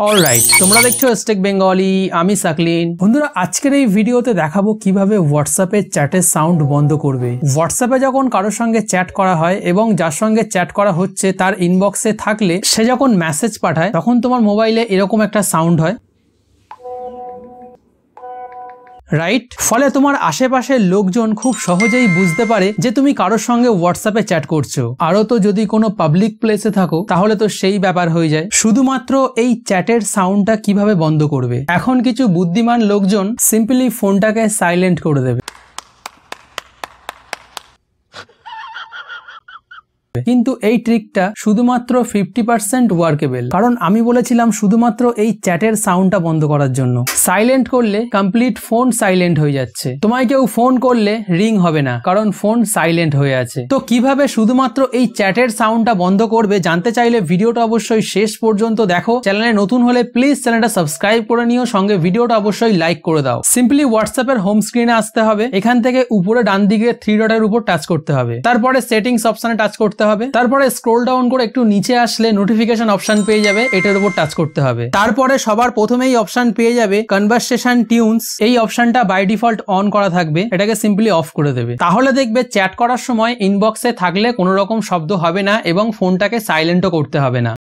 Alright, তোমরা দেখছো stake Bengali, আমি সাকলিন। বন্ধুরা, আজকের এই ভিডিওতে দেখাবো কিভাবে হোয়াটসঅ্যাপে চ্যাটের সাউন্ড বন্ধ করবে। হোয়াটসঅ্যাপে যখন কারোর সঙ্গে চ্যাট করা হয় এবং যার সঙ্গে চ্যাট করা হচ্ছে তার ইনবক্সে থাকলে সে যখন মেসেজ পাঠায় তখন তোমার মোবাইলে এরকম একটা সাউন্ড হয়, রাইট? ফলে তোমার আশেপাশের লোকজন খুব সহজেই বুঝতে পারে যে তুমি কারোর সঙ্গে হোয়াটসঅ্যাপে চ্যাট করছো। আরো তো যদি কোনো পাবলিক প্লেসে থাকো তাহলে তো সেই ব্যাপার হয়ে যায়। শুধুমাত্র এই চ্যাটের সাউন্ডটা কিভাবে বন্ধ করবে? এখন কিছু বুদ্ধিমান লোকজন সিম্পলি ফোনটাকে সাইলেন্ট করে দেবে, কিন্তু এই ট্রিকটা শুধুমাত্র 50% ওয়ার্কেবল। কারণ আমি বলেছিলাম শুধুমাত্র এই চ্যাটের সাউন্ডটা বন্ধ করার জন্য। সাইলেন্ট করলে কমপ্লিট ফোন সাইলেন্ট হয়ে যাচ্ছে। তোমায় কেউ ফোন করলে রিং হবে না, কারণ ফোন সাইলেন্ট হয়ে আছে। তো কিভাবে শুধুমাত্র এই চ্যাটের সাউন্ডটা বন্ধ করবে জানতে চাইলে ভিডিওটা অবশ্যই শেষ পর্যন্ত দেখো। চ্যানেলে নতুন হলে প্লিজ চ্যানেলটা সাবস্ক্রাইব করে নিও, সঙ্গে ভিডিওটা অবশ্যই লাইক করে দাও। সিম্পলি হোয়াটসঅ্যাপের হোম স্ক্রিনে আসতে হবে। এখান থেকে উপরে ডান দিকে 3 ডটের উপর টাচ করতে হবে, তারপরে সেটিংস অপশনে টাচ করতে হবে, তারপরে স্ক্রল ডাউন করে একটু নিচে আসলে নোটিফিকেশন অপশন পেয়ে যাবে, এটার উপর টাচ করতে হবে। তারপরে সবার প্রথমেই অপশন পেয়ে যাবে কনভারসেশন টিউনস। এই অপশনটা বাই ডিফল্ট অন করা থাকবে, এটাকে সিম্পলি অফ করে দেবে। তাহলে দেখবে চ্যাট করার সময় ইনবক্সে থাকলে কোনো রকম শব্দ হবে না এবং ফোনটাকে সাইলেন্টও করতে হবে না।